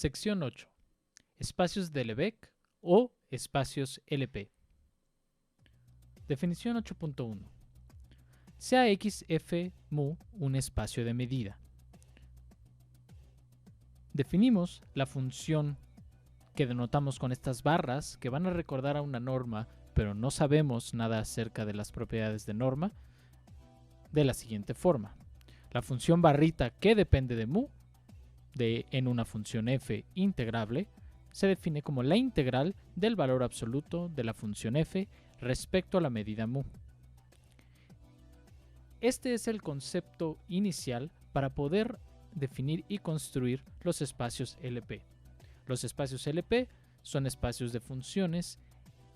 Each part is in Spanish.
Sección 8. Espacios de Lebesgue o espacios LP. Definición 8.1. Sea X, F, mu un espacio de medida. Definimos la función que denotamos con estas barras que van a recordar a una norma, pero no sabemos nada acerca de las propiedades de norma, de la siguiente forma. La función barrita que depende de mu, en una función f integrable, se define como la integral del valor absoluto de la función f respecto a la medida mu. Este es el concepto inicial para poder definir y construir los espacios LP. Los espacios LP son espacios de funciones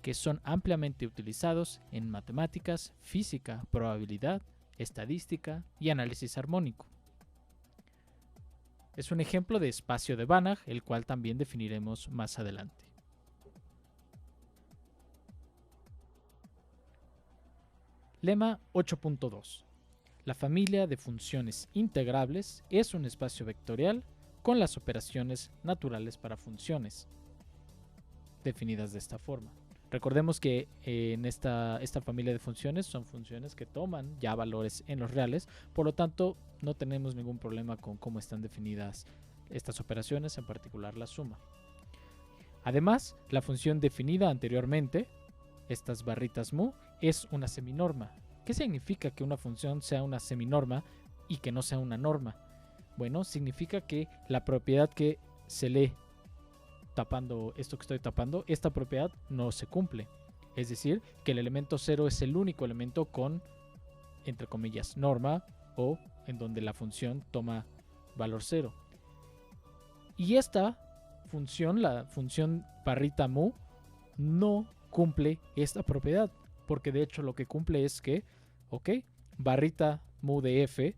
que son ampliamente utilizados en matemáticas, física, probabilidad, estadística y análisis armónico. Es un ejemplo de espacio de Banach, el cual también definiremos más adelante. Lema 8.2. La familia de funciones integrables es un espacio vectorial con las operaciones naturales para funciones, definidas de esta forma. Recordemos que en esta familia de funciones son funciones que toman ya valores en los reales, por lo tanto no tenemos ningún problema con cómo están definidas estas operaciones, en particular la suma. Además, la función definida anteriormente, estas barritas mu, es una seminorma. ¿Qué significa que una función sea una seminorma y que no sea una norma? Bueno, significa que la propiedad que se lee tapando esto que estoy tapando, esta propiedad no se cumple. Es decir, que el elemento 0 es el único elemento con, entre comillas, norma, o en donde la función toma valor 0. Y esta función, la función barrita mu, no cumple esta propiedad, porque de hecho lo que cumple es que, barrita mu de f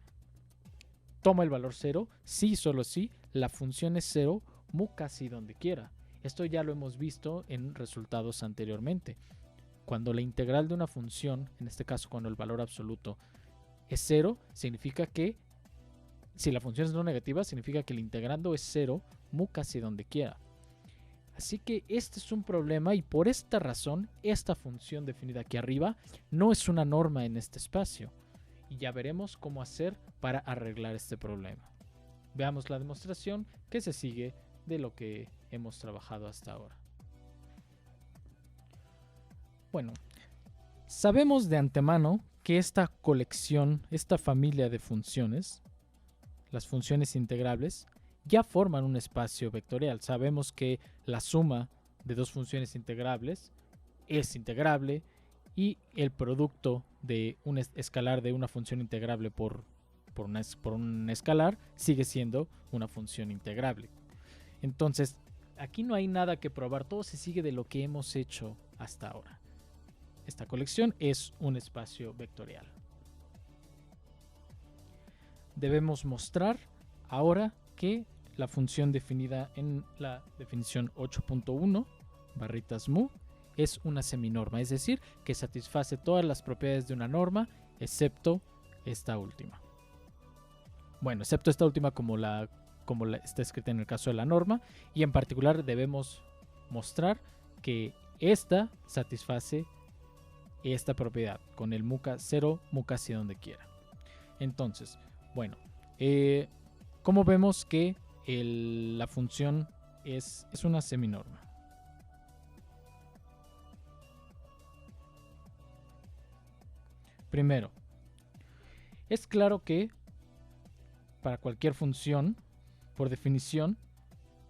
toma el valor 0, sí, solo sí, la función es 0, mu casi donde quiera. Esto ya lo hemos visto en resultados anteriormente. Cuando la integral de una función, en este caso cuando el valor absoluto es 0, significa que, si la función es no negativa, significa que el integrando es 0, mu casi donde quiera. Así que este es un problema y por esta razón, esta función definida aquí arriba no es una norma en este espacio. Y ya veremos cómo hacer para arreglar este problema. Veamos la demostración que se sigue de lo que hemos trabajado hasta ahora. Bueno, sabemos de antemano que esta colección, esta familia de funciones, las funciones integrables, ya forman un espacio vectorial. Sabemos que la suma de dos funciones integrables es integrable y el producto de un escalar de una función integrable por un escalar sigue siendo una función integrable. Entonces, aquí no hay nada que probar, todo se sigue de lo que hemos hecho hasta ahora. Esta colección es un espacio vectorial. Debemos mostrar ahora que la función definida en la definición 8.1, barritas mu, es una seminorma, es decir, que satisface todas las propiedades de una norma, excepto esta última. Bueno, excepto esta última como está escrita en el caso de la norma, y en particular debemos mostrar que esta satisface esta propiedad con el mu 0, mu casi donde quiera. Entonces, bueno, ¿cómo vemos que la función es una seminorma? Primero, es claro que para cualquier función, por definición,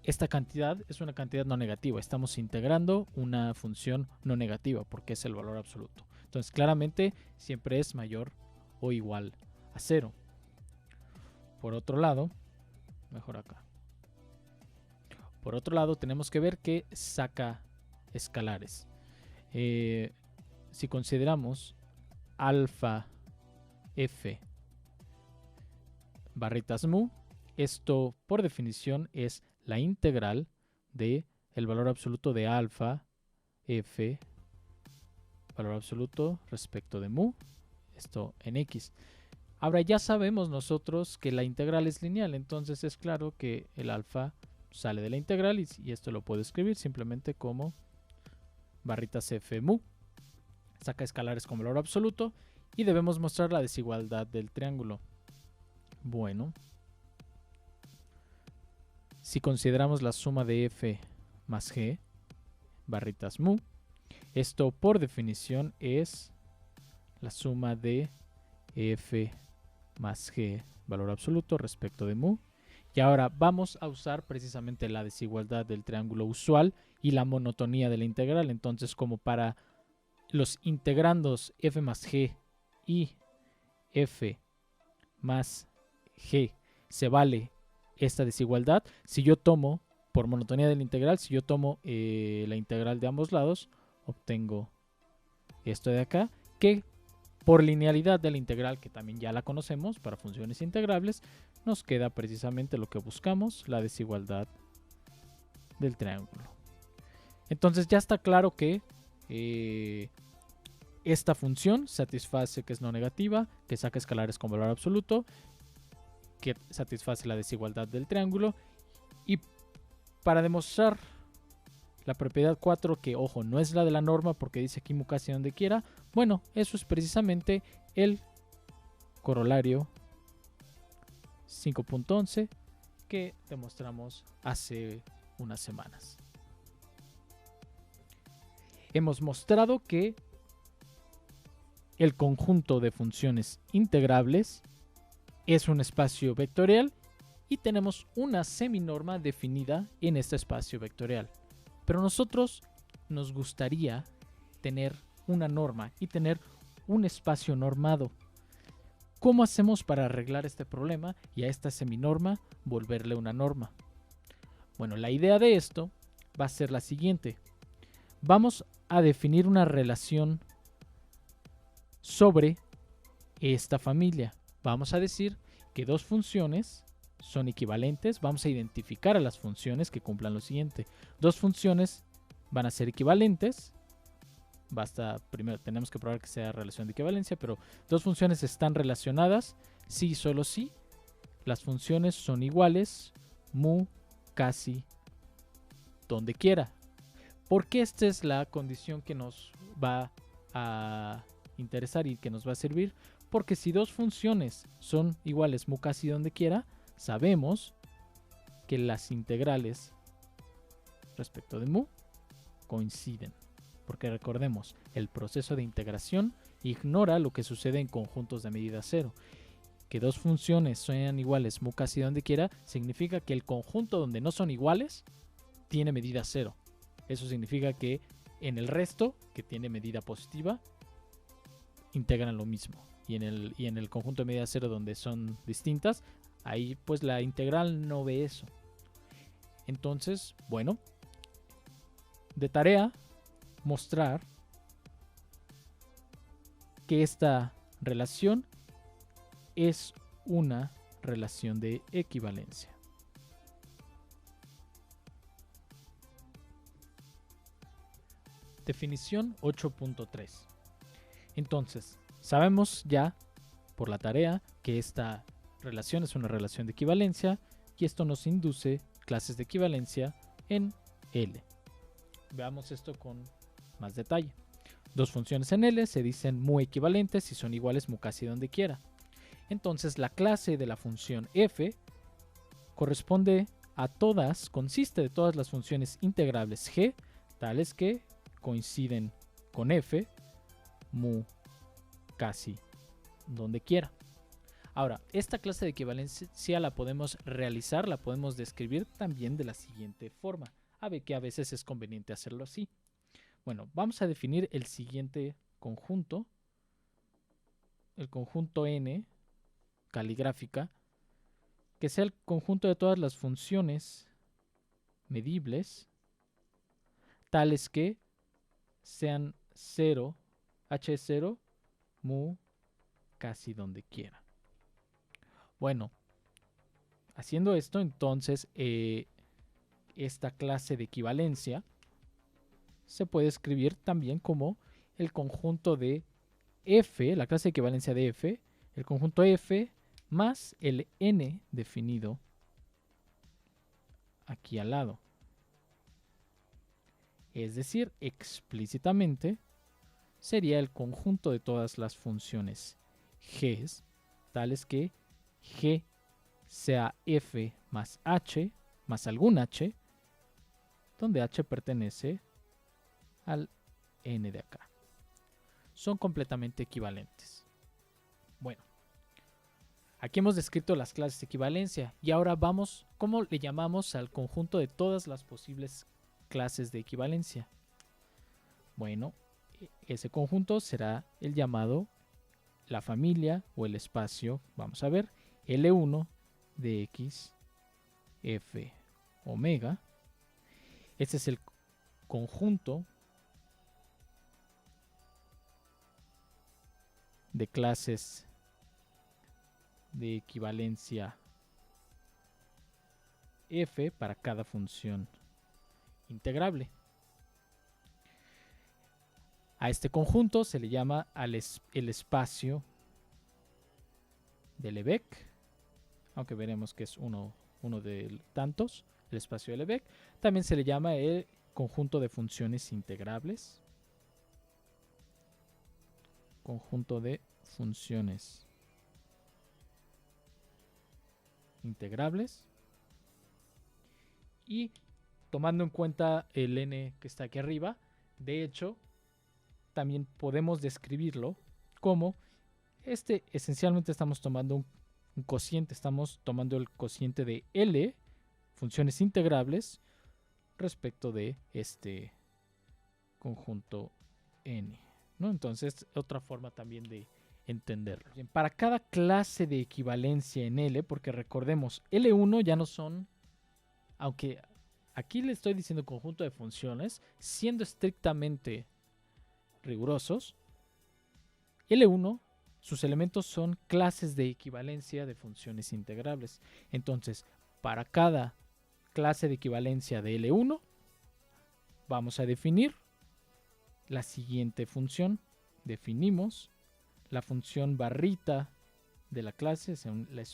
esta cantidad es una cantidad no negativa. Estamos integrando una función no negativa porque es el valor absoluto. Entonces, claramente, siempre es mayor o igual a 0. Por otro lado, mejor acá. Por otro lado, tenemos que ver que saca escalares. Si consideramos alfa f barritas mu, esto por definición es la integral de el valor absoluto de alfa f valor absoluto respecto de mu, esto en x. Ahora ya sabemos nosotros que la integral es lineal, entonces es claro que el alfa sale de la integral y esto lo puedo escribir simplemente como barritas f mu. Saca escalares con valor absoluto y debemos mostrar la desigualdad del triángulo. Bueno, si consideramos la suma de f más g, barritas mu, esto por definición es la suma de f más g, valor absoluto, respecto de mu. Y ahora vamos a usar precisamente la desigualdad del triángulo usual y la monotonía de la integral. Entonces, como para los integrandos f más g y f más g se vale esta desigualdad, si yo tomo, por monotonía de la integral, si yo tomo la integral de ambos lados, obtengo esto de acá, que por linealidad de la integral, que también ya la conocemos para funciones integrables, nos queda precisamente lo que buscamos, la desigualdad del triángulo. Entonces ya está claro que esta función satisface que es no negativa, que saca escalares con valor absoluto, que satisface la desigualdad del triángulo. Y para demostrar la propiedad 4, que ojo, no es la de la norma porque dice aquí mu casi donde quiera, bueno, eso es precisamente el corolario 5.11 que demostramos hace unas semanas. Hemos mostrado que el conjunto de funciones integrables es un espacio vectorial y tenemos una seminorma definida en este espacio vectorial. Pero a nosotros nos gustaría tener una norma y tener un espacio normado. ¿Cómo hacemos para arreglar este problema y a esta seminorma volverle una norma? Bueno, la idea de esto va a ser la siguiente. Vamos a definir una relación sobre esta familia. Vamos a decir que dos funciones son equivalentes. Vamos a identificar a las funciones que cumplan lo siguiente. Dos funciones van a ser equivalentes. Basta, primero tenemos que probar que sea relación de equivalencia, pero dos funciones están relacionadas si y solo si las funciones son iguales mu casi donde quiera. Porque esta es la condición que nos va a interesar y que nos va a servir. Porque si dos funciones son iguales mu casi donde quiera, sabemos que las integrales respecto de mu coinciden. Porque recordemos, el proceso de integración ignora lo que sucede en conjuntos de medida cero. Que dos funciones sean iguales mu casi donde quiera significa que el conjunto donde no son iguales tiene medida cero. Eso significa que en el resto, que tiene medida positiva, integran lo mismo. Y en el conjunto de medida cero donde son distintas, ahí pues la integral no ve eso. Entonces, bueno, de tarea mostrar que esta relación es una relación de equivalencia. Definición 8.3. Entonces, sabemos ya por la tarea que esta relación es una relación de equivalencia y esto nos induce clases de equivalencia en L. Veamos esto con más detalle. Dos funciones en L se dicen mu equivalentes si son iguales mu casi donde quiera. Entonces la clase de la función f corresponde a todas, consiste de todas las funciones integrables g, tales que coinciden con f mu casi donde quiera. Ahora, esta clase de equivalencia la podemos realizar, la podemos describir también de la siguiente forma. A ver que a veces es conveniente hacerlo así. Bueno, vamos a definir el siguiente conjunto, el conjunto n caligráfica, que sea el conjunto de todas las funciones medibles, tales que sean 0, h0, mu casi donde quiera. Bueno, haciendo esto, entonces esta clase de equivalencia se puede escribir también como el conjunto de f, la clase de equivalencia de f, el conjunto f más el n definido aquí al lado. Es decir, explícitamente sería el conjunto de todas las funciones g, tales que g sea f más h más algún h, donde h pertenece al n de acá. Son completamente equivalentes. Bueno, aquí hemos descrito las clases de equivalencia y ahora vamos, ¿cómo le llamamos al conjunto de todas las posibles clases de equivalencia? Bueno, ese conjunto será el llamado la familia o el espacio, vamos a ver, L1 de x f omega. Este es el conjunto de clases de equivalencia f para cada función integrable. A este conjunto se le llama el espacio de Lebesgue, aunque veremos que es uno de tantos, el espacio de Lebesgue. También se le llama el conjunto de funciones integrables. Conjunto de funciones integrables. Y tomando en cuenta el n que está aquí arriba, de hecho, también podemos describirlo como esencialmente estamos tomando un cociente, estamos tomando el cociente de L, funciones integrables, respecto de este conjunto N, ¿no? Entonces, otra forma también de entenderlo. Bien, para cada clase de equivalencia en L, porque recordemos, L1 ya no son, aunque aquí le estoy diciendo conjunto de funciones, siendo estrictamente rigurosos, L1, sus elementos son clases de equivalencia de funciones integrables. Entonces, para cada clase de equivalencia de L1, vamos a definir la siguiente función. Definimos la función barrita de la clase, es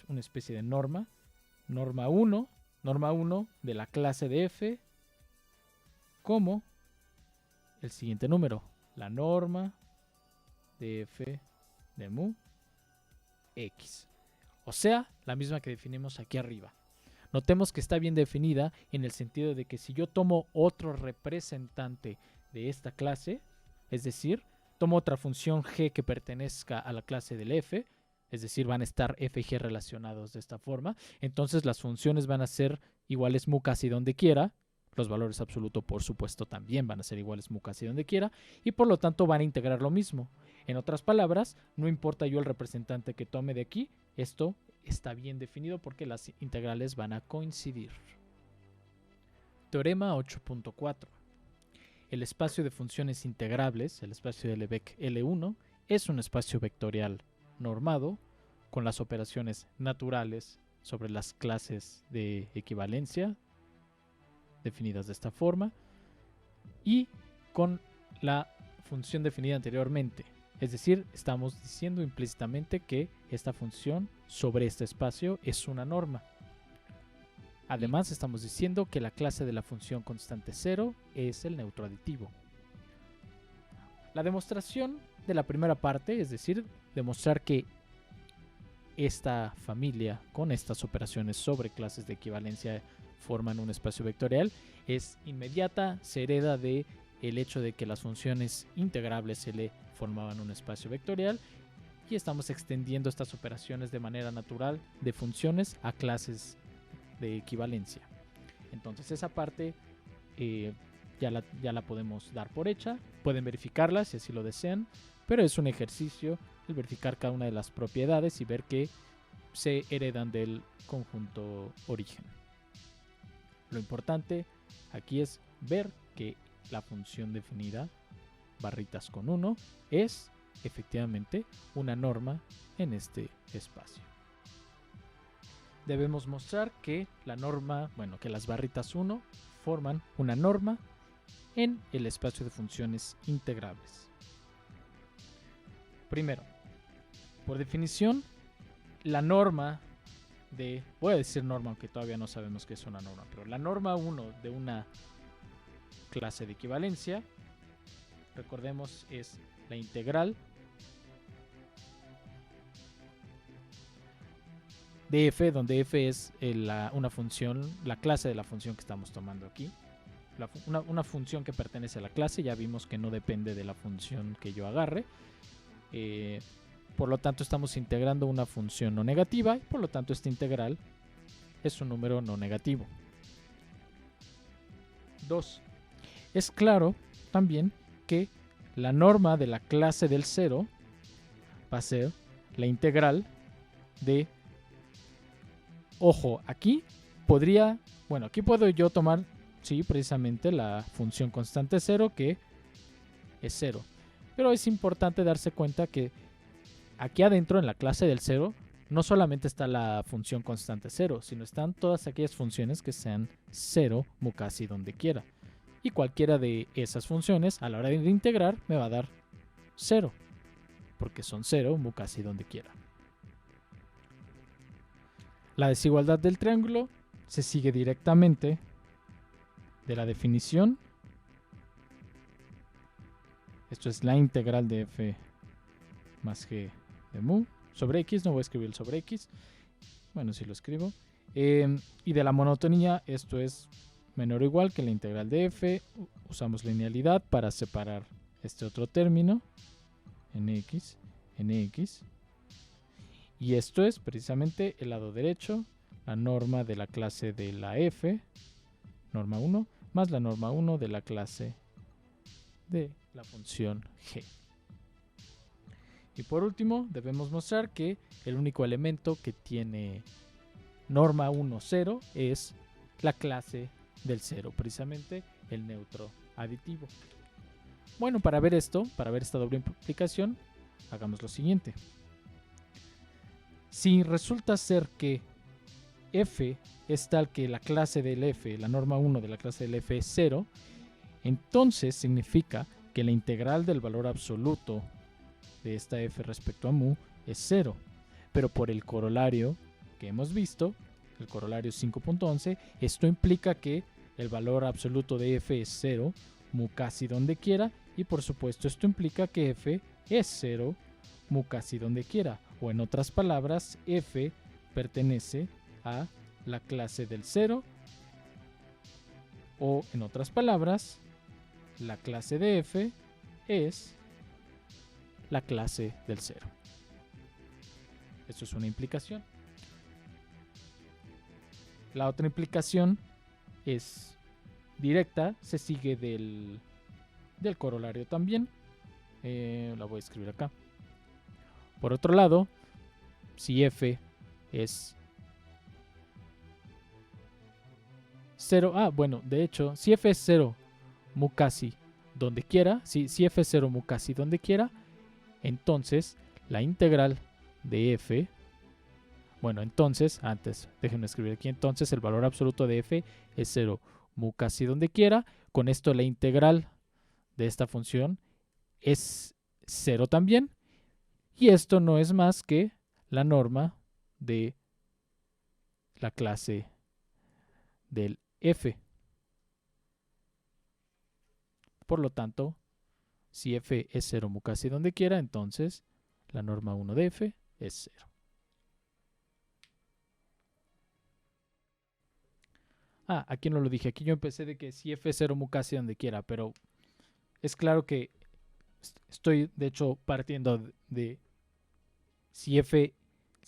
una especie de norma. Norma 1 de la clase de f, como el siguiente número, la norma de f de mu x. O sea, la misma que definimos aquí arriba. Notemos que está bien definida en el sentido de que si yo tomo otro representante de esta clase, es decir, tomo otra función g que pertenezca a la clase del f, es decir, van a estar f y g relacionados de esta forma, entonces las funciones van a ser iguales mu casi donde quiera, los valores absolutos por supuesto también van a ser iguales mu casi donde quiera, y por lo tanto van a integrar lo mismo. En otras palabras, no importa yo el representante que tome de aquí, esto está bien definido porque las integrales van a coincidir. Teorema 8.4. El espacio de funciones integrables, el espacio de Lebesgue L1, es un espacio vectorial normado con las operaciones naturales sobre las clases de equivalencia definidas de esta forma y con la función definida anteriormente. Es decir, estamos diciendo implícitamente que esta función sobre este espacio es una norma. Además, estamos diciendo que la clase de la función constante 0 es el neutro aditivo. La demostración de la primera parte, es decir, demostrar que esta familia con estas operaciones sobre clases de equivalencia forman un espacio vectorial, es inmediata, se hereda de el hecho de que las funciones integrables se le formaban un espacio vectorial y estamos extendiendo estas operaciones de manera natural de funciones a clases de equivalencia. Entonces esa parte ya la podemos dar por hecha, pueden verificarla si así lo desean, pero es un ejercicio el verificar cada una de las propiedades y ver que se heredan del conjunto origen. Lo importante aquí es ver que la función definida, barritas con 1, es efectivamente una norma en este espacio. Debemos mostrar que la norma, que las barritas 1 forman una norma en el espacio de funciones integrables. Primero, por definición, la norma voy a decir norma, aunque todavía no sabemos qué es una norma, pero la norma 1 de una clase de equivalencia, recordemos, es la integral de f, donde f es una función, la clase de la función que estamos tomando aquí. Una función que pertenece a la clase, ya vimos que no depende de la función que yo agarre. Por lo tanto, estamos integrando una función no negativa y por lo tanto esta integral es un número no negativo. 2. Es claro también que la norma de la clase del 0 va a ser la integral de... Ojo, aquí aquí puedo yo tomar, sí, precisamente la función constante 0, que es 0. Pero es importante darse cuenta que aquí adentro, en la clase del 0, no solamente está la función constante 0, sino están todas aquellas funciones que sean 0 mu casi donde quiera. Y cualquiera de esas funciones, a la hora de integrar, me va a dar 0, porque son 0 mu casi donde quiera. La desigualdad del triángulo se sigue directamente de la definición. Esto es la integral de f más g de mu sobre x. No voy a escribir el sobre x. Bueno, sí lo escribo. Y de la monotonía, esto es menor o igual que la integral de f. Usamos linealidad para separar este otro término, nx, nx. Y esto es precisamente el lado derecho, la norma de la clase de la f, norma 1, más la norma 1 de la clase de la función g. Y por último, debemos mostrar que el único elemento que tiene norma 1, 0 es la clase del 0, precisamente el neutro aditivo. Bueno, para ver esto, para ver esta doble implicación, hagamos lo siguiente. Si resulta ser que f es tal que la clase del f, la norma 1 de la clase del f es 0, entonces significa que la integral del valor absoluto de esta f respecto a mu es 0. Pero por el corolario que hemos visto, el corolario 5.11, esto implica que el valor absoluto de f es 0 mu casi donde quiera, y por supuesto esto implica que f es 0 mu casi donde quiera, o en otras palabras, f pertenece a la clase del 0, o en otras palabras, la clase de f es la clase del 0. Esto es una implicación. La otra implicación es directa, se sigue del corolario también. La voy a escribir acá. Por otro lado, si f es 0, bueno, de hecho, si f es 0 mu casi donde quiera, si f es 0 mu casi donde quiera, entonces la integral de f, bueno, entonces, déjenme escribir aquí, entonces el valor absoluto de f es 0 mu casi donde quiera. Con esto la integral de esta función es 0 también. Y esto no es más que la norma de la clase del f. Por lo tanto, si f es 0 mu casi donde quiera, entonces la norma 1 de f es 0. Aquí no lo dije. Aquí yo empecé de que si f es 0 mu casi donde quiera, pero es claro que estoy de hecho partiendo de si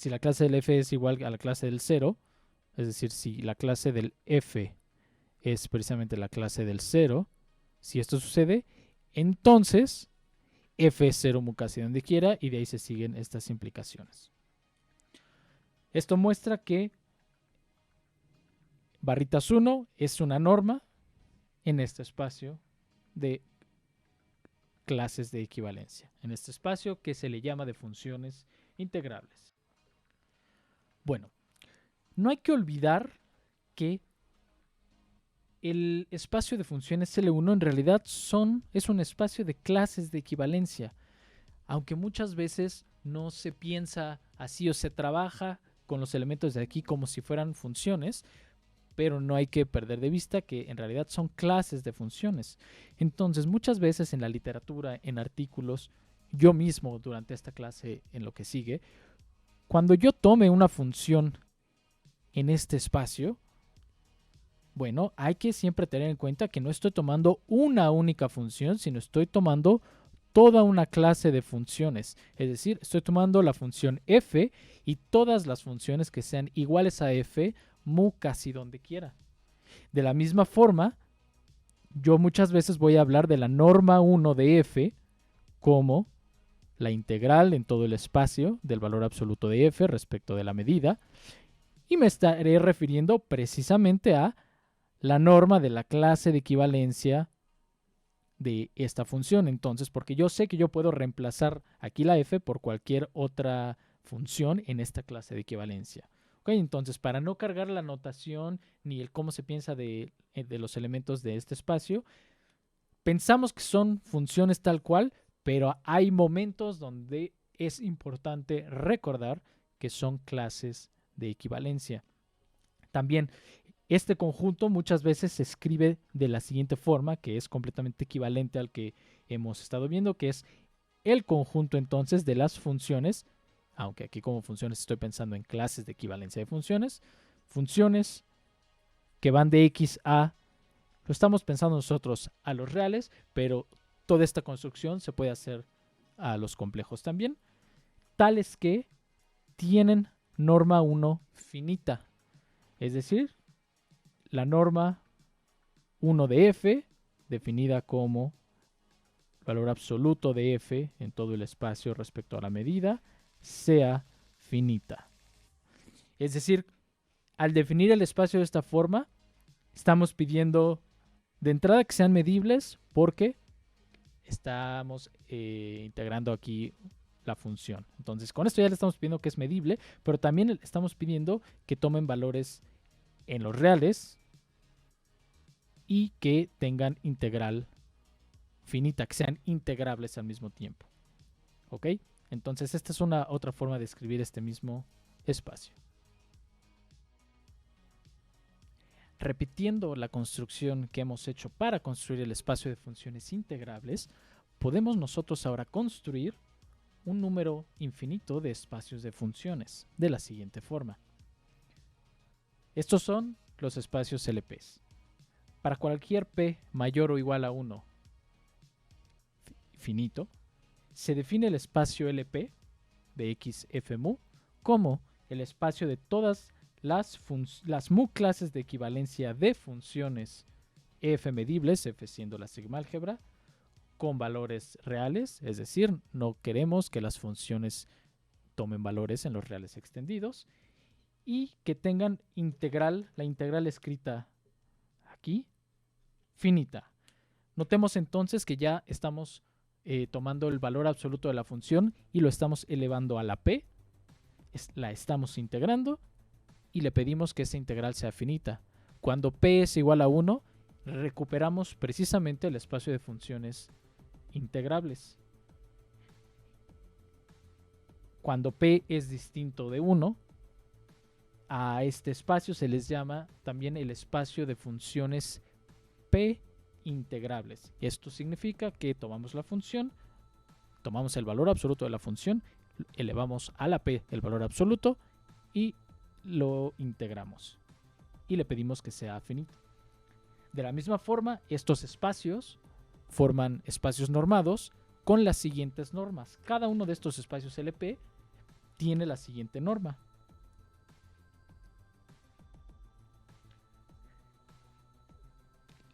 la clase del f es igual a la clase del 0, es decir, si la clase del f es precisamente la clase del 0, si esto sucede, entonces f es 0 mu casi donde quiera, y de ahí se siguen estas implicaciones. Esto muestra que barritas 1 es una norma en este espacio de clases de equivalencia, en este espacio que se le llama de funciones integrables. Bueno, no hay que olvidar que el espacio de funciones L1 en realidad es un espacio de clases de equivalencia, aunque muchas veces no se piensa así o se trabaja con los elementos de aquí como si fueran funciones, pero no hay que perder de vista que en realidad son clases de funciones. Entonces, muchas veces en la literatura, en artículos, yo mismo durante esta clase en lo que sigue, cuando yo tome una función en este espacio, bueno, hay que siempre tener en cuenta que no estoy tomando una única función, sino estoy tomando toda una clase de funciones. Es decir, estoy tomando la función f y todas las funciones que sean iguales a f, mu casi donde quiera. De la misma forma, yo muchas veces voy a hablar de la norma 1 de f como la integral en todo el espacio del valor absoluto de f respecto de la medida, y me estaré refiriendo precisamente a la norma de la clase de equivalencia de esta función. Entonces, porque yo sé que yo puedo reemplazar aquí la f por cualquier otra función en esta clase de equivalencia. ¿Okay? Entonces, para no cargar la notación ni el cómo se piensa de los elementos de este espacio, pensamos que son funciones tal cual, pero hay momentos donde es importante recordar que son clases de equivalencia. También este conjunto muchas veces se escribe de la siguiente forma, que es completamente equivalente al que hemos estado viendo, que es el conjunto entonces de las funciones, aunque aquí como funciones estoy pensando en clases de equivalencia de funciones, funciones que van de x a, lo estamos pensando nosotros a los reales, pero toda esta construcción se puede hacer a los complejos también, tales que tienen norma 1 finita, es decir, la norma 1 de f, definida como valor absoluto de f en todo el espacio respecto a la medida, sea finita. Es decir, al definir el espacio de esta forma, estamos pidiendo de entrada que sean medibles porque estamos integrando aquí la función. Entonces, con esto ya le estamos pidiendo que es medible, pero también estamos pidiendo que tomen valores en los reales y que tengan integral finita, que sean integrables al mismo tiempo. ¿Ok? Entonces, esta es una otra forma de escribir este mismo espacio. Repitiendo la construcción que hemos hecho para construir el espacio de funciones integrables, podemos nosotros ahora construir un número infinito de espacios de funciones de la siguiente forma. Estos son los espacios LPs. Para cualquier p mayor o igual a 1 finito, se define el espacio LP de x f mu como el espacio de todas las mu clases de equivalencia de funciones f medibles, f siendo la sigma álgebra, con valores reales, es decir, no queremos que las funciones tomen valores en los reales extendidos, y que tengan integral, la integral escrita aquí, finita. Notemos entonces que ya estamos tomando el valor absoluto de la función y lo estamos elevando a la p, la estamos integrando y le pedimos que esa integral sea finita. Cuando p es igual a 1, recuperamos precisamente el espacio de funciones integrables. Cuando p es distinto de 1, a este espacio se les llama también el espacio de funciones p integrables. Esto significa que tomamos la función, tomamos el valor absoluto de la función, elevamos a la p el valor absoluto y lo integramos. Y le pedimos que sea finito. De la misma forma, estos espacios forman espacios normados con las siguientes normas. Cada uno de estos espacios LP tiene la siguiente norma.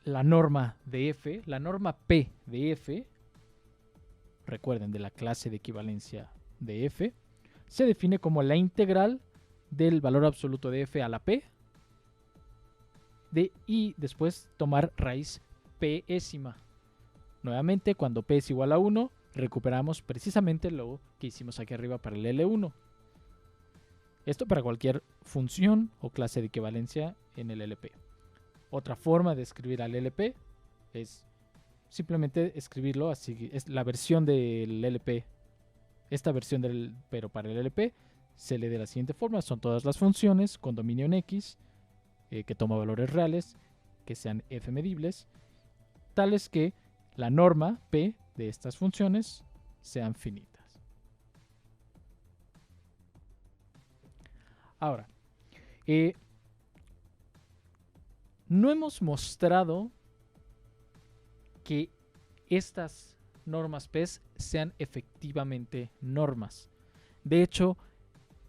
La norma de f, la norma p de f, recuerden, de la clase de equivalencia de f, se define como la integral del valor absoluto de f a la p y después tomar raíz pésima. Nuevamente, cuando p es igual a 1, recuperamos precisamente lo que hicimos aquí arriba para el L1. Esto para cualquier función o clase de equivalencia en el LP. Otra forma de escribir al LP es simplemente escribirlo así. Es la versión del LP, esta versión pero para el LP se lee de la siguiente forma. Son todas las funciones con dominio en X, que toma valores reales, que sean f medibles, tales que la norma P de estas funciones sean finitas. Ahora, no hemos mostrado que estas normas P sean efectivamente normas. De hecho,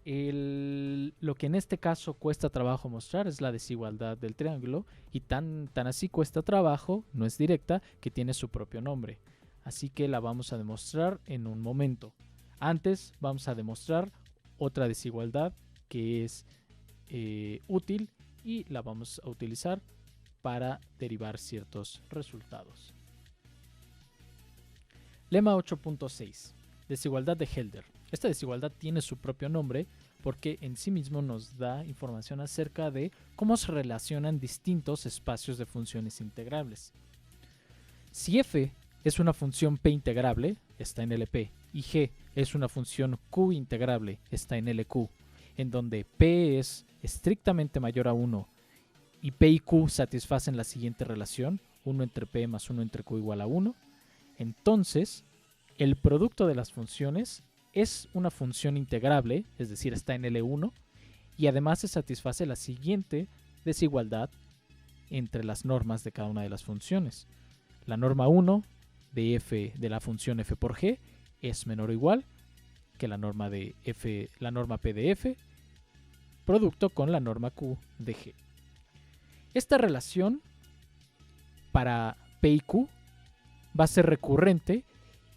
lo que en este caso cuesta trabajo mostrar es la desigualdad del triángulo, y tan así cuesta trabajo, no es directa, que tiene su propio nombre. Así que la vamos a demostrar en un momento. Antes vamos a demostrar otra desigualdad que es útil, y la vamos a utilizar para derivar ciertos resultados. Lema 8.6. Desigualdad de Helder. Esta desigualdad tiene su propio nombre porque en sí mismo nos da información acerca de cómo se relacionan distintos espacios de funciones integrables. Si f es una función p integrable, está en LP, y g es una función q integrable, está en LQ, en donde p es estrictamente mayor a 1 y p y q satisfacen la siguiente relación, 1 entre p más 1 entre q igual a 1, entonces el producto de las funciones es una función integrable, es decir, está en L1, y además se satisface la siguiente desigualdad entre las normas de cada una de las funciones. La norma 1 de f de la función f por g es menor o igual que la norma de f, la norma p de f, producto con la norma q de g. Esta relación para p y q va a ser recurrente,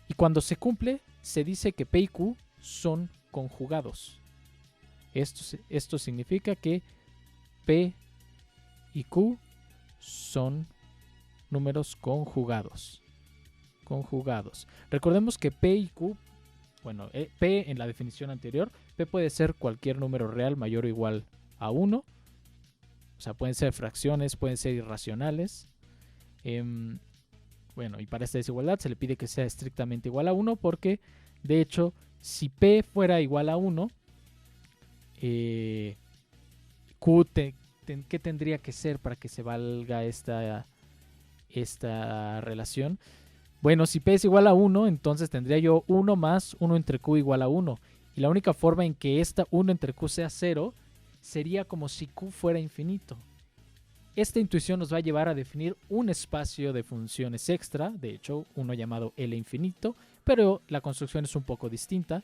y cuando se cumple se dice que p y q son conjugados. Esto significa que p y q son números conjugados. Recordemos que p y q, bueno, p en la definición anterior, p puede ser cualquier número real mayor o igual a 1. O sea, pueden ser fracciones, pueden ser irracionales. Bueno, y para esta desigualdad se le pide que sea estrictamente igual a 1 porque, de hecho, si p fuera igual a 1, q, ¿qué tendría que ser para que se valga esta relación? Bueno, si p es igual a 1, entonces tendría yo 1 más 1 entre q igual a 1. Y la única forma en que esta 1 entre q sea 0 sería como si q fuera infinito. Esta intuición nos va a llevar a definir un espacio de funciones extra, de hecho uno llamado L infinito, pero la construcción es un poco distinta,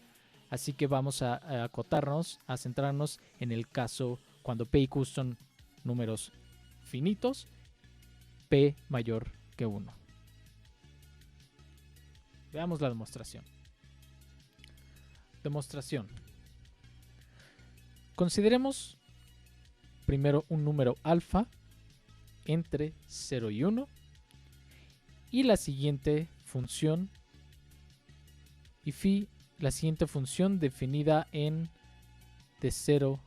así que vamos a acotarnos, a centrarnos en el caso cuando p y q son números finitos, p mayor que 1. Veamos la demostración. Demostración. Consideremos primero un número alfa entre 0 y 1 y la siguiente función y phi, la siguiente función definida en de 0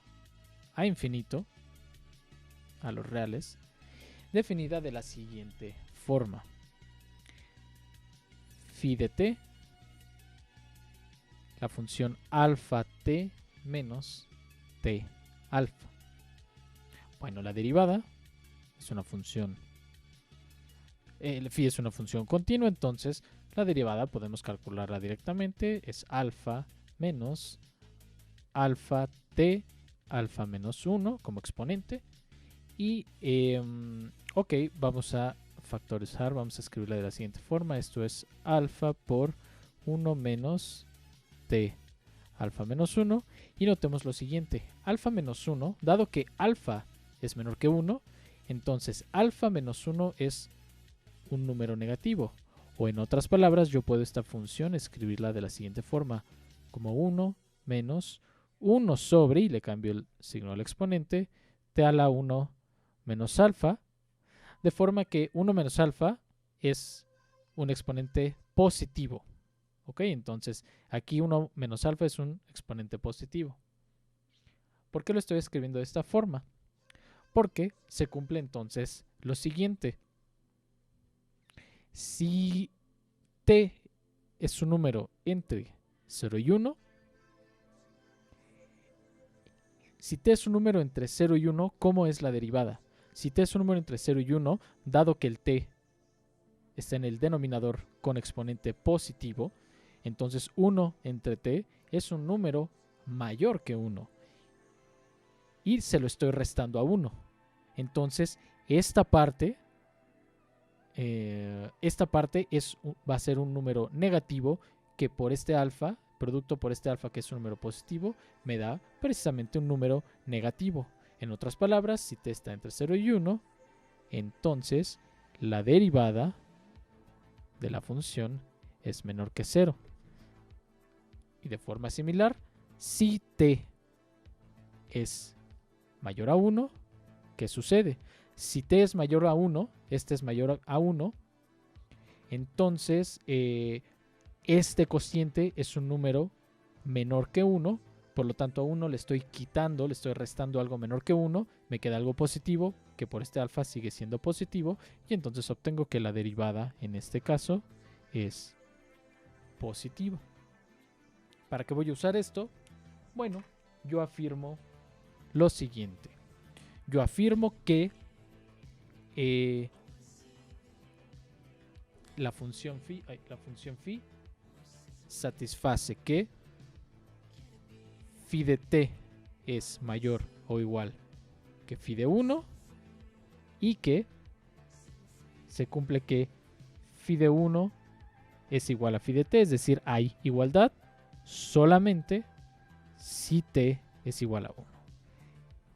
a infinito, a los reales, definida de la siguiente forma: phi de t, la función alfa t menos t alfa. Bueno, la derivada es una función, el phi es una función continua, entonces la derivada podemos calcularla directamente, es alfa menos alfa t alfa menos 1 como exponente, y ok, vamos a factorizar, vamos a escribirla de la siguiente forma: esto es alfa por 1 menos t alfa menos 1, y notemos lo siguiente: alfa menos 1, dado que alfa es menor que 1, entonces alfa menos 1 es un número negativo, o en otras palabras yo puedo esta función escribirla de la siguiente forma: como 1 menos 1 sobre, y le cambio el signo al exponente, t a la 1 menos alfa, de forma que 1 menos alfa es un exponente positivo. Ok, entonces aquí 1 menos alfa es un exponente positivo. ¿Por qué lo estoy escribiendo de esta forma? Porque se cumple entonces lo siguiente: si t es un número entre 0 y 1, Si t es un número entre 0 y 1, ¿cómo es la derivada? Si t es un número entre 0 y 1, dado que el t está en el denominador con exponente positivo, entonces 1 entre t es un número mayor que 1. Y se lo estoy restando a 1. Entonces, esta parte va a ser un número negativo que por este alfa, producto por este alfa que es un número positivo, me da precisamente un número negativo. En otras palabras, si t está entre 0 y 1, entonces la derivada de la función es menor que 0. Y de forma similar, si t es mayor a 1, ¿qué sucede? Si t es mayor a 1, este es mayor a 1, entonces este cociente es un número menor que 1, por lo tanto a 1 le estoy quitando, le estoy restando algo menor que 1, me queda algo positivo, que por este alfa sigue siendo positivo, y entonces obtengo que la derivada en este caso es positiva. ¿Para qué voy a usar esto? Bueno, yo afirmo lo siguiente. Yo afirmo que la función phi satisface que phi de t es mayor o igual que phi de 1 y que se cumple que phi de 1 es igual a phi de t, es decir, hay igualdad solamente si t es igual a 1.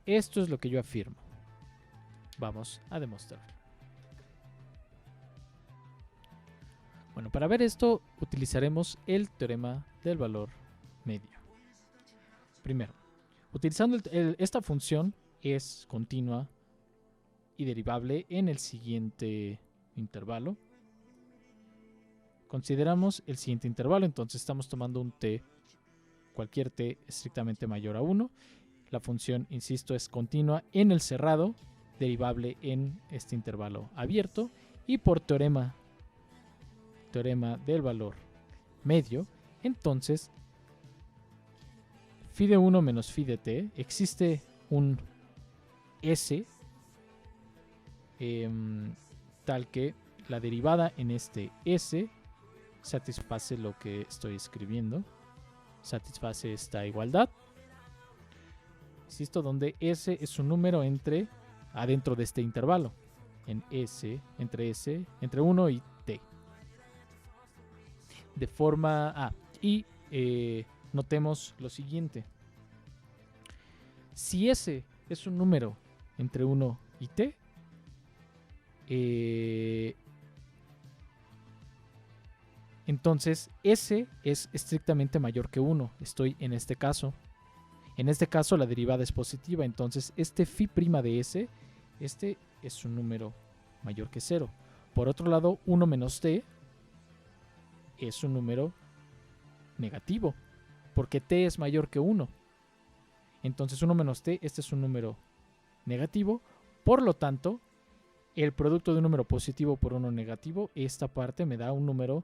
Esto es lo que yo afirmo. Vamos a demostrarlo. Bueno, para ver esto utilizaremos el teorema del valor medio. Primero, utilizando esta función es continua y derivable en el siguiente intervalo. Consideramos el siguiente intervalo, entonces estamos tomando un t, cualquier t estrictamente mayor a 1. La función, insisto, es continua en el cerrado, derivable en este intervalo abierto, y por teorema del valor medio, entonces phi de 1 menos phi de t, existe un s tal que la derivada en este s satisface lo que estoy escribiendo, satisface esta igualdad, insisto, donde s es un número adentro de este intervalo, entre 1 y t. De forma notemos lo siguiente. Si s es un número entre 1 y t, entonces s es estrictamente mayor que 1. Estoy en este caso. En este caso la derivada es positiva, entonces este phi' de s, este es un número mayor que 0. Por otro lado, 1 menos t es un número negativo, porque t es mayor que 1. Entonces 1 menos t, este es un número negativo. Por lo tanto, el producto de un número positivo por uno negativo, esta parte me da un número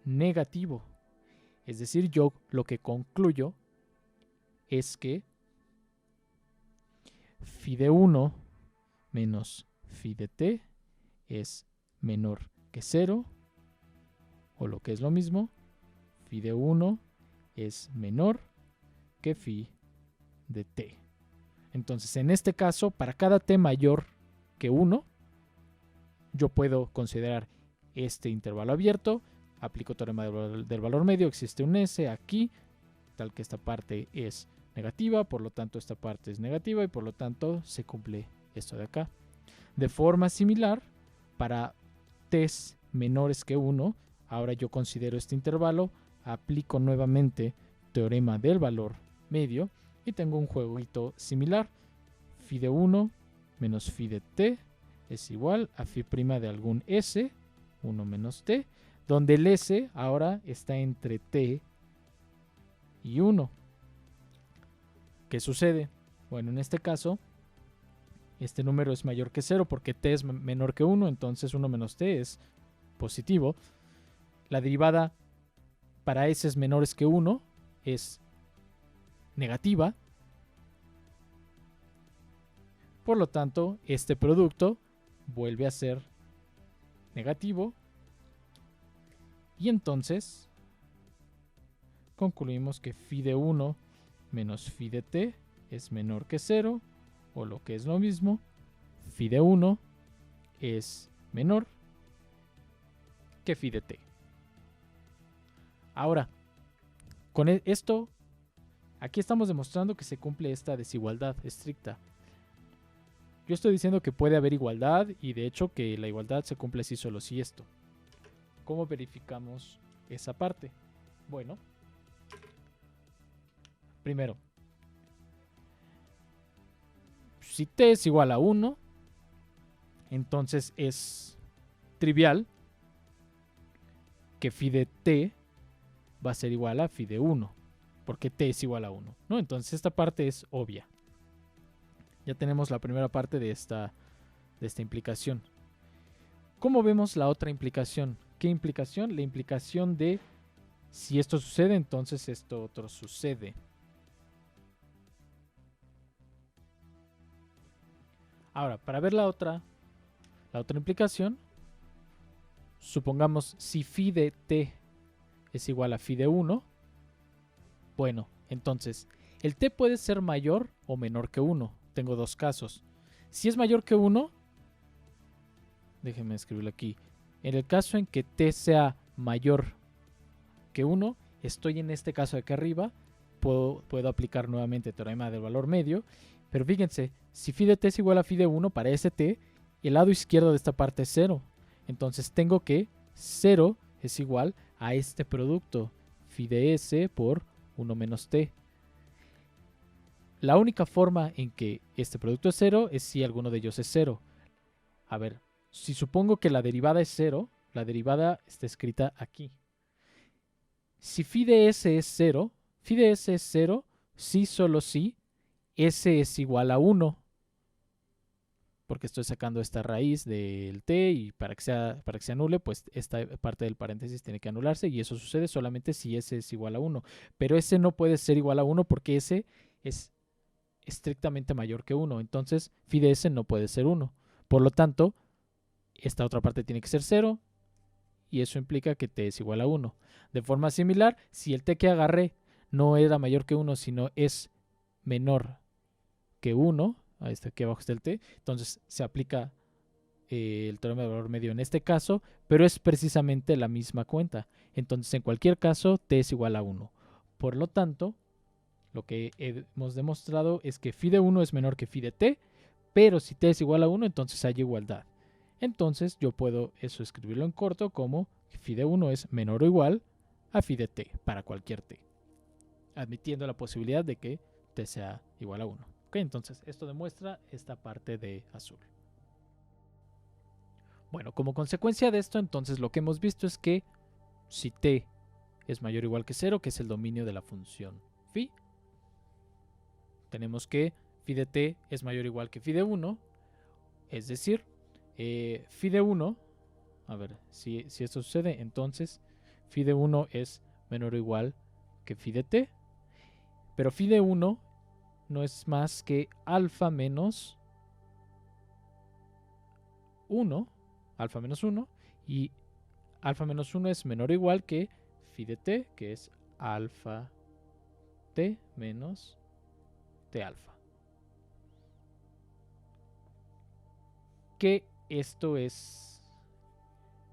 negativo. Es decir, yo lo que concluyo es que phi de 1 menos phi de t es menor que 0, o lo que es lo mismo, phi de 1 es menor que phi de t. Entonces, en este caso, para cada t mayor que 1, yo puedo considerar este intervalo abierto, aplico teorema del valor medio, existe un s aquí, tal que esta parte es negativa, por lo tanto esta parte es negativa y por lo tanto se cumple esto de acá. De forma similar, para t's menores que 1, ahora yo considero este intervalo, aplico nuevamente teorema del valor medio y tengo un jueguito similar. Phi de 1 menos phi de t es igual a phi' de algún s, 1 menos t, donde el s ahora está entre t y 1. ¿Qué sucede? Bueno, en este caso, este número es mayor que 0 porque t es menor que 1, entonces 1 menos t es positivo. La derivada para s menores que 1 es negativa. Por lo tanto, este producto vuelve a ser negativo. Y entonces concluimos que phi de 1 menos phi de t es menor que 0, o lo que es lo mismo, phi de 1 es menor que phi de t. Ahora, con esto, aquí estamos demostrando que se cumple esta desigualdad estricta. Yo estoy diciendo que puede haber igualdad y de hecho que la igualdad se cumple si solo si esto. ¿Cómo verificamos esa parte? Bueno, primero, si t es igual a 1, entonces es trivial que phi de t va a ser igual a phi de 1, porque t es igual a 1, ¿no? Entonces esta parte es obvia. Ya tenemos la primera parte de esta implicación. ¿Cómo vemos la otra implicación? ¿Qué implicación? La implicación de si esto sucede, entonces esto otro sucede. Ahora, para ver la otra implicación, supongamos si phi de t es igual a phi de 1, bueno, entonces el t puede ser mayor o menor que 1. Tengo dos casos. Si es mayor que 1, déjenme escribirlo aquí. En el caso en que t sea mayor que 1, estoy en este caso de aquí arriba, puedo aplicar nuevamente el teorema del valor medio, pero fíjense, si phi de t es igual a phi de 1 para ese t, el lado izquierdo de esta parte es 0. Entonces tengo que 0 es igual a este producto, phi de s por 1 menos t. La única forma en que este producto es 0 es si alguno de ellos es 0. A ver, si supongo que la derivada es 0, la derivada está escrita aquí. Si phi de s es 0, phi de s es 0 si solo si s es igual a 1. Porque estoy sacando esta raíz del t y para que se anule, pues esta parte del paréntesis tiene que anularse y eso sucede solamente si s es igual a 1. Pero s no puede ser igual a 1 porque s es estrictamente mayor que 1. Entonces, phi de s no puede ser 1. Por lo tanto, esta otra parte tiene que ser 0 y eso implica que t es igual a 1. De forma similar, si el t que agarré no era mayor que 1, sino es menor que 1, ahí está, aquí abajo está el t, entonces se aplica el teorema de valor medio en este caso, pero es precisamente la misma cuenta. Entonces, en cualquier caso, t es igual a 1. Por lo tanto, lo que hemos demostrado es que phi de 1 es menor que phi de t, pero si t es igual a 1, entonces hay igualdad. Entonces yo puedo eso escribirlo en corto como phi de 1 es menor o igual a phi de t para cualquier t, admitiendo la posibilidad de que t sea igual a 1. ¿Okay? Entonces esto demuestra esta parte de azul. Bueno, como consecuencia de esto, entonces lo que hemos visto es que si t es mayor o igual que 0, que es el dominio de la función phi, tenemos que phi de t es mayor o igual que phi de 1, es decir, phi de 1, a ver, si esto sucede, entonces phi de 1 es menor o igual que phi de t, pero phi de 1 no es más que alfa menos 1, alfa menos 1, y alfa menos 1 es menor o igual que phi de t, que es alfa t menos t alfa. Que esto es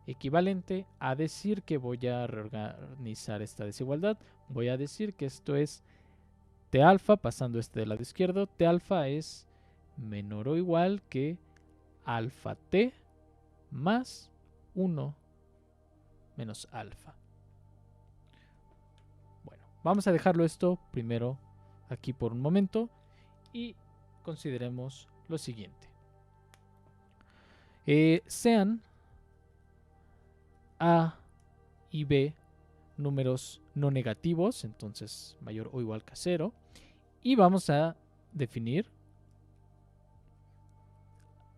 equivalente a decir que voy a reorganizar esta desigualdad. Voy a decir que esto es t alfa, pasando este del lado izquierdo, t alfa es menor o igual que alfa t más 1 menos alfa. Bueno, vamos a dejarlo esto primero aquí por un momento y consideremos lo siguiente. Sean A y B números no negativos, entonces mayor o igual que 0, y vamos a definir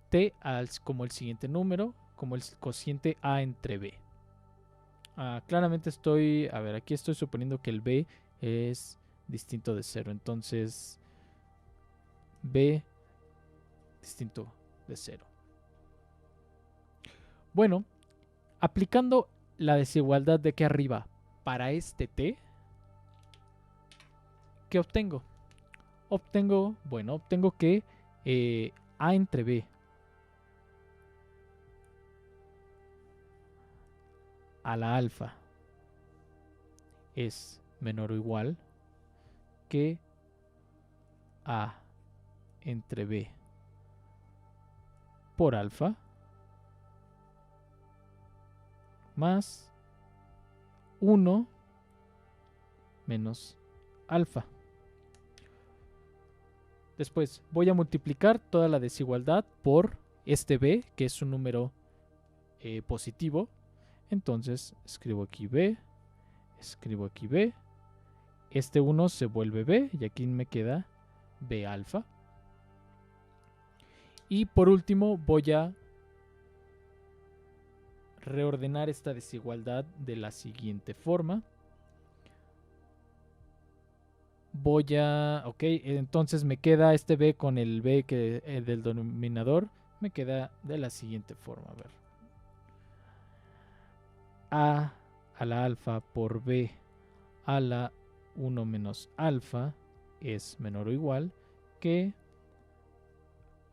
t como el siguiente número, como el cociente A entre B. Claramente aquí estoy suponiendo que el B es distinto de 0, entonces B distinto de 0. Bueno, aplicando la desigualdad de aquí arriba para este t, ¿qué obtengo? Obtengo que a entre b a la alfa es menor o igual que a entre b por alfa más 1 menos alfa. Después voy a multiplicar toda la desigualdad por este b, que es un número positivo. Entonces escribo aquí b, escribo aquí b. Este 1 se vuelve b y aquí me queda b alfa. Y por último voy a reordenar esta desigualdad de la siguiente forma. Entonces me queda este b con el b del denominador, me queda de la siguiente forma. A ver. A la alfa por b a la 1 menos alfa es menor o igual que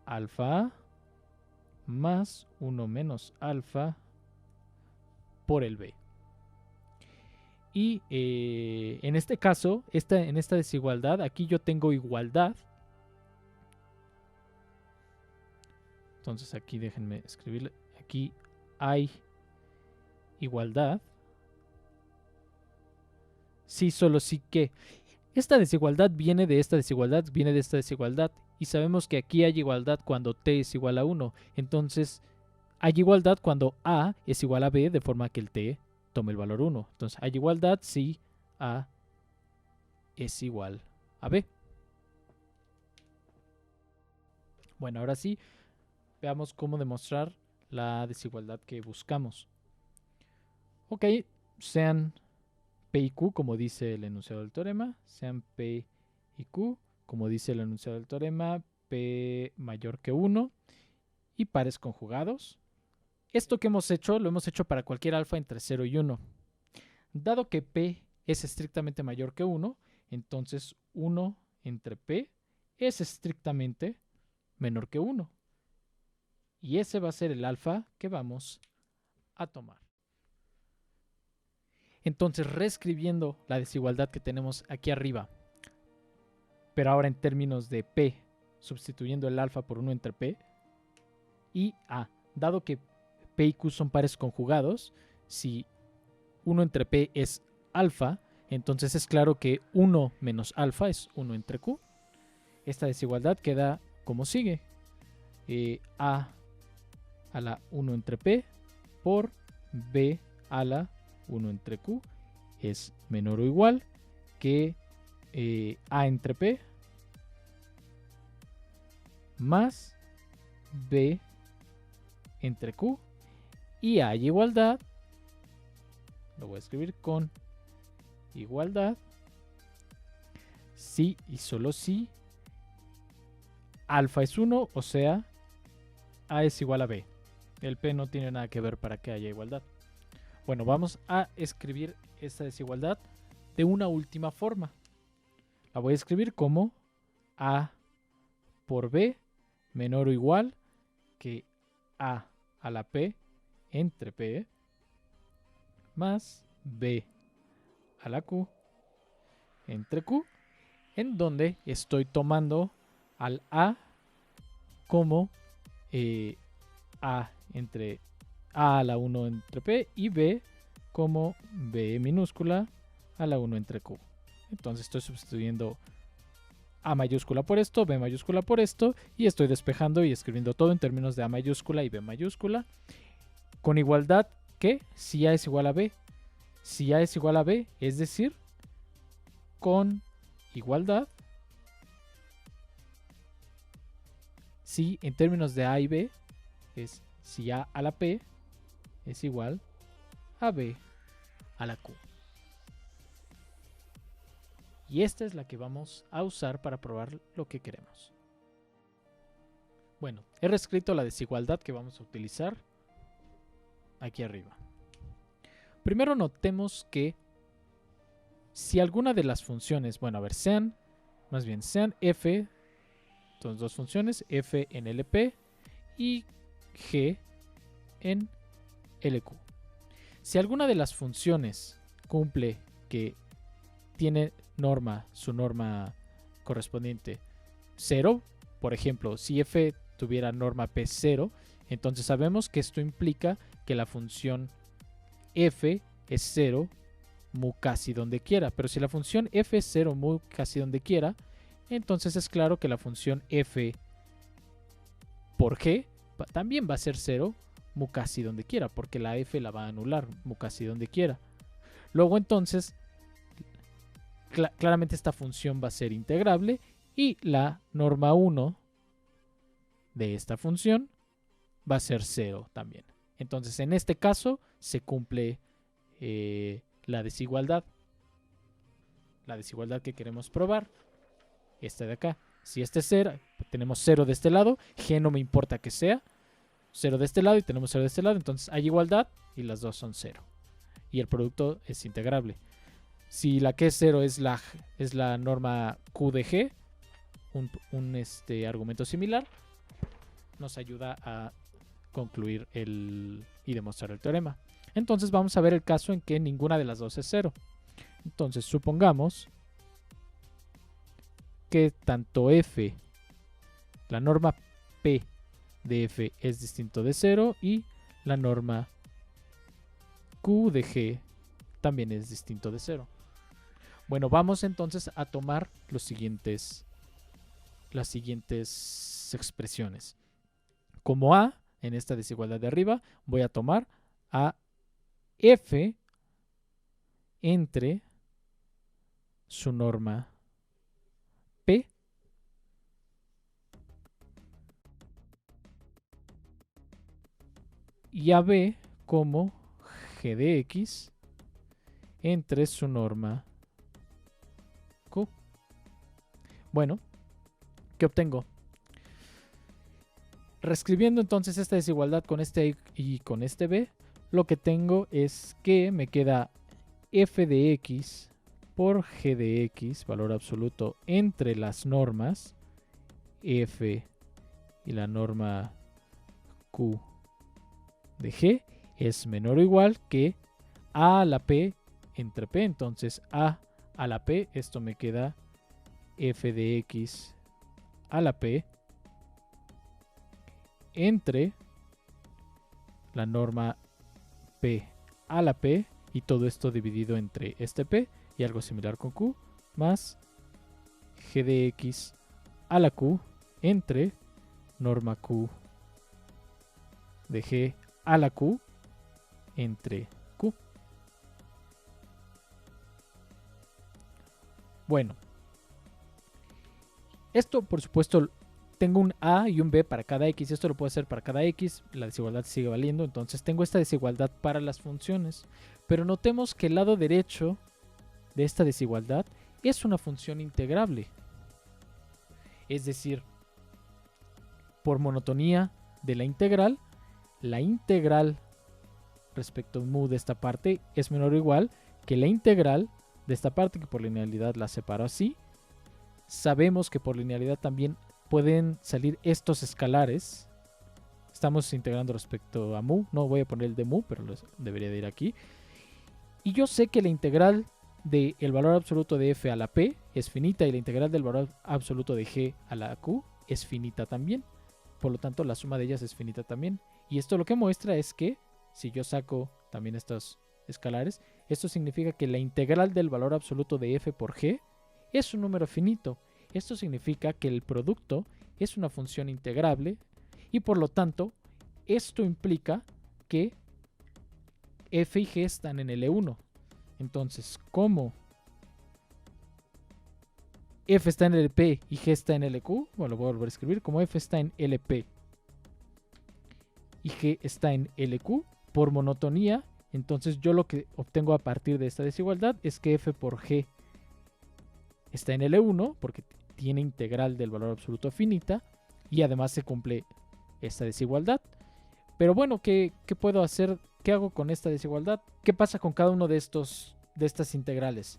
alfa a más 1 menos alfa por el b. Y en este caso, en esta desigualdad, aquí yo tengo igualdad. Entonces aquí déjenme escribirle. Aquí hay igualdad. Sí, solo sí que esta desigualdad viene de esta desigualdad, viene de esta desigualdad. Y sabemos que aquí hay igualdad cuando t es igual a 1. Entonces hay igualdad cuando a es igual a b, de forma que el t tome el valor 1. Entonces hay igualdad si a es igual a b. Bueno, ahora sí, veamos cómo demostrar la desigualdad que buscamos. Ok, sean P y Q, como dice el enunciado del teorema, sean P y Q, como dice el enunciado del teorema, P mayor que 1 y pares conjugados. Esto que hemos hecho, lo hemos hecho para cualquier alfa entre 0 y 1. Dado que P es estrictamente mayor que 1, entonces 1 entre P es estrictamente menor que 1. Y ese va a ser el alfa que vamos a tomar. Entonces, reescribiendo la desigualdad que tenemos aquí arriba, pero ahora en términos de P, sustituyendo el alfa por 1 entre P, y A, dado que P y Q son pares conjugados, si 1 entre P es alfa, entonces es claro que 1 menos alfa es 1 entre Q. Esta desigualdad queda como sigue. A la 1 entre P por B a la 1 entre Q es menor o igual que A entre P más B entre Q, y hay igualdad, lo voy a escribir con igualdad, si y solo si alfa es 1, o sea, A es igual a B. El P no tiene nada que ver para que haya igualdad. Bueno, vamos a escribir esta desigualdad de una última forma. La voy a escribir como A por B menor o igual que A a la P entre P más B a la Q entre Q, en donde estoy tomando al A como A entre A a la 1 entre P y B como B minúscula a la 1 entre Q. Entonces estoy sustituyendo A mayúscula por esto, B mayúscula por esto, y estoy despejando y escribiendo todo en términos de A mayúscula y B mayúscula, con igualdad que si A es igual a B. Si A es igual a B, es decir, con igualdad si en términos de A y B es si A a la P es igual a B a la Q. Y esta es la que vamos a usar para probar lo que queremos. Bueno, he reescrito la desigualdad que vamos a utilizar aquí arriba. Primero notemos que si alguna de las funciones, bueno, a ver, sean f, entonces dos funciones, f en LP y g en LQ. Si alguna de las funciones cumple que tiene su norma correspondiente 0, por ejemplo, si f tuviera norma p0, entonces sabemos que esto implica que la función f es 0 mu casi donde quiera. Pero si la función f es 0 mu casi donde quiera, entonces es claro que la función f por g también va a ser 0 mu casi donde quiera, porque la f la va a anular mu casi donde quiera. Luego entonces, claramente esta función va a ser integrable y la norma 1 de esta función va a ser 0 también. Entonces en este caso se cumple la desigualdad que queremos probar, esta de acá. Si este es 0, tenemos 0 de este lado, g no me importa que sea 0 de este lado y tenemos 0 de este lado, entonces hay igualdad y las dos son 0 y el producto es integrable. Si la que es 0 es la norma q de g, un argumento similar, nos ayuda a concluir y demostrar el teorema. Entonces vamos a ver el caso en que ninguna de las dos es 0. Entonces supongamos que tanto f, la norma p de f es distinto de 0 y la norma q de g también es distinto de 0. Bueno, vamos entonces a tomar las siguientes expresiones. Como a, en esta desigualdad de arriba, voy a tomar a f entre su norma p y a b como g de x entre su norma q. Bueno, ¿qué obtengo? Reescribiendo entonces esta desigualdad con este a y con este b, lo que tengo es que me queda f de x por g de x, valor absoluto, entre las normas f y la norma q de g es menor o igual que a a la p entre p. Entonces a la p, esto me queda f de x a la p entre la norma p a la p y todo esto dividido entre este p y algo similar con q más g de x a la q entre norma q de g a la q entre q. Bueno, esto por supuesto tengo un a y un b para cada x, esto lo puedo hacer para cada x, la desigualdad sigue valiendo, entonces tengo esta desigualdad para las funciones, pero notemos que el lado derecho de esta desigualdad es una función integrable, es decir, por monotonía de la integral respecto a mu de esta parte es menor o igual que la integral de esta parte, que por linealidad la separo así. Sabemos que por linealidad también pueden salir estos escalares. Estamos integrando respecto a mu. No voy a poner el de mu, pero debería de ir aquí. Y yo sé que la integral del valor absoluto de f a la p es finita y la integral del valor absoluto de g a la q es finita también. Por lo tanto, la suma de ellas es finita también. Y esto lo que muestra es que si yo saco también estos escalares, esto significa que la integral del valor absoluto de f por g es un número finito. Esto significa que el producto es una función integrable y por lo tanto esto implica que f y g están en L1. Entonces, como f está en LP y g está en LQ, bueno, lo voy a volver a escribir, como f está en LP y g está en LQ, por monotonía, entonces yo lo que obtengo a partir de esta desigualdad es que f por g está en L1 porque tiene integral del valor absoluto finita y además se cumple esta desigualdad. Pero bueno, ¿qué puedo hacer? ¿Qué hago con esta desigualdad? ¿Qué pasa con cada uno de estas integrales?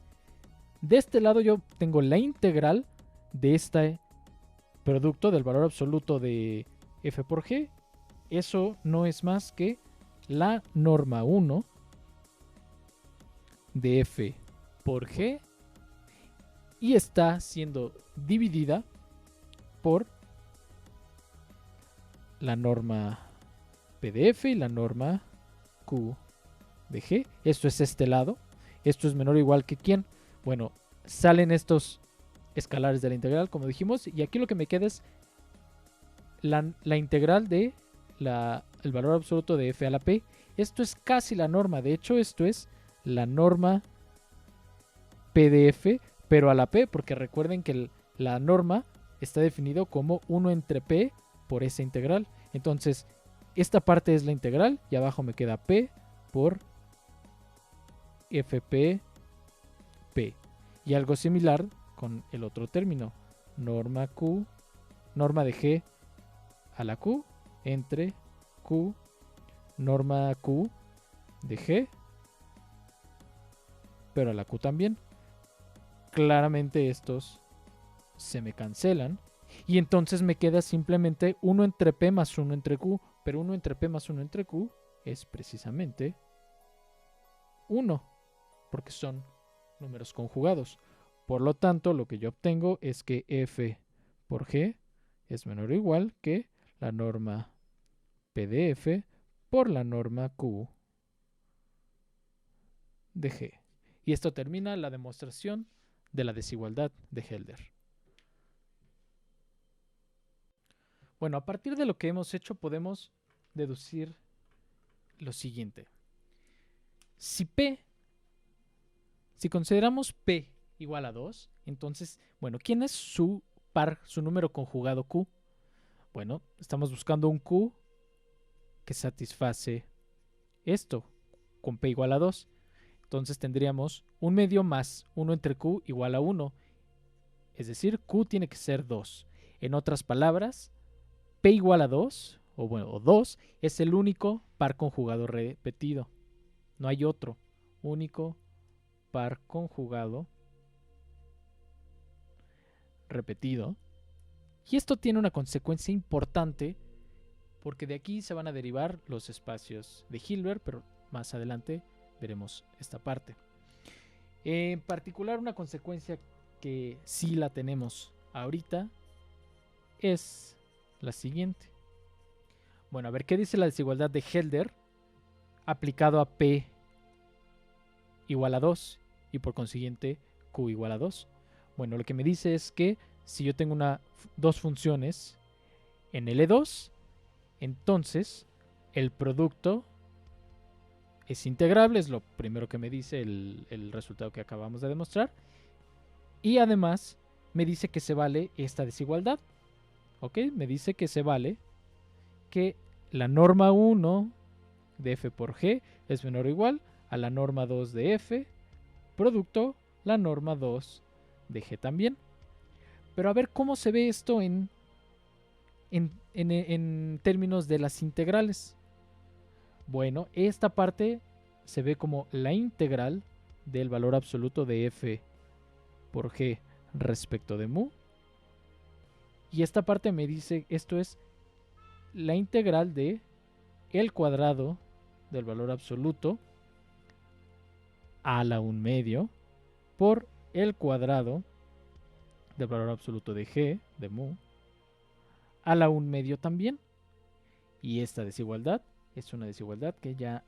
De este lado yo tengo la integral de este producto del valor absoluto de f por g. Eso no es más que la norma 1 de f por g y está siendo dividida por la norma p de f y la norma q de g. Esto es este lado. Esto es menor o igual que ¿quién? Bueno, salen estos escalares de la integral, como dijimos, y aquí lo que me queda es la integral de el valor absoluto de f a la p. Esto es casi la norma. De hecho, esto es la norma p de f, pero a la p, porque recuerden que la norma está definido como 1 entre p por esa integral. Entonces, esta parte es la integral y abajo me queda p por fp p. Y algo similar con el otro término, norma q, norma de g a la q entre q, norma q de g, pero a la q también. Claramente estos se me cancelan y entonces me queda simplemente 1 entre p más 1 entre q, pero 1 entre p más 1 entre q es precisamente 1, porque son números conjugados. Por lo tanto, lo que yo obtengo es que f por g es menor o igual que la norma p de f por la norma q de g. Y esto termina la demostración de la desigualdad de Hölder. Bueno, a partir de lo que hemos hecho podemos deducir lo siguiente. Si consideramos p igual a 2, entonces, bueno, ¿quién es su par, su número conjugado q? Bueno, estamos buscando un q que satisface esto, con p igual a 2. Entonces tendríamos un medio más 1 entre q igual a 1. Es decir, q tiene que ser 2. En otras palabras, p igual a 2, o 2, es el único par conjugado repetido. No hay otro. Único par conjugado repetido. Y esto tiene una consecuencia importante porque de aquí se van a derivar los espacios de Hilbert, pero más adelante veremos esta parte. En particular, una consecuencia que sí la tenemos ahorita es la siguiente. Bueno, a ver, ¿qué dice la desigualdad de Hölder aplicado a P igual a 2 y por consiguiente Q igual a 2? Bueno, lo que me dice es que si yo tengo dos funciones en L2, entonces el producto es integrable, es lo primero que me dice el resultado que acabamos de demostrar. Y además me dice que se vale esta desigualdad. ¿Ok? Me dice que se vale que la norma 1 de f por g es menor o igual a la norma 2 de f, producto la norma 2 de g también. Pero a ver cómo se ve esto en términos de las integrales. Bueno, esta parte se ve como la integral del valor absoluto de f por g respecto de mu. Y esta parte me dice, esto es la integral de el cuadrado del valor absoluto a la 1 medio por el cuadrado del valor absoluto de g, de mu, a la 1 medio también. Y esta desigualdad es una desigualdad que ya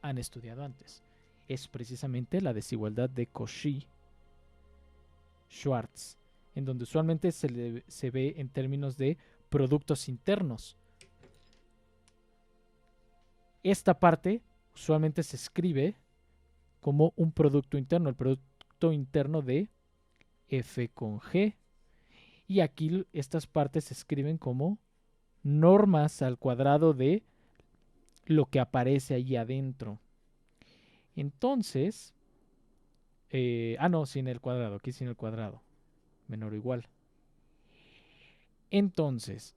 han estudiado antes. Es precisamente la desigualdad de Cauchy-Schwarz, en donde usualmente se ve en términos de productos internos. Esta parte usualmente se escribe como un producto interno, el producto interno de f con g. Y aquí estas partes se escriben como normas al cuadrado de lo que aparece allí adentro. Entonces, no, sin el cuadrado, aquí sin el cuadrado, menor o igual. Entonces,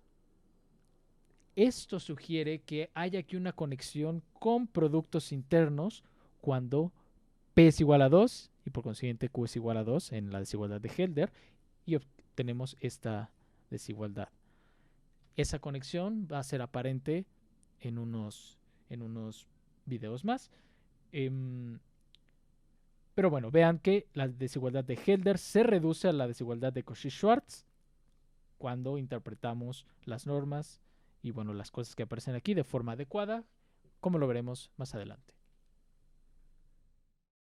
esto sugiere que hay aquí una conexión con productos internos cuando P es igual a 2 y por consiguiente Q es igual a 2 en la desigualdad de Helder y obtenemos esta desigualdad. Esa conexión va a ser aparente en unos videos más. Pero bueno, vean que la desigualdad de Helder se reduce a la desigualdad de Cauchy-Schwarz cuando interpretamos las normas y bueno, las cosas que aparecen aquí de forma adecuada, como lo veremos más adelante.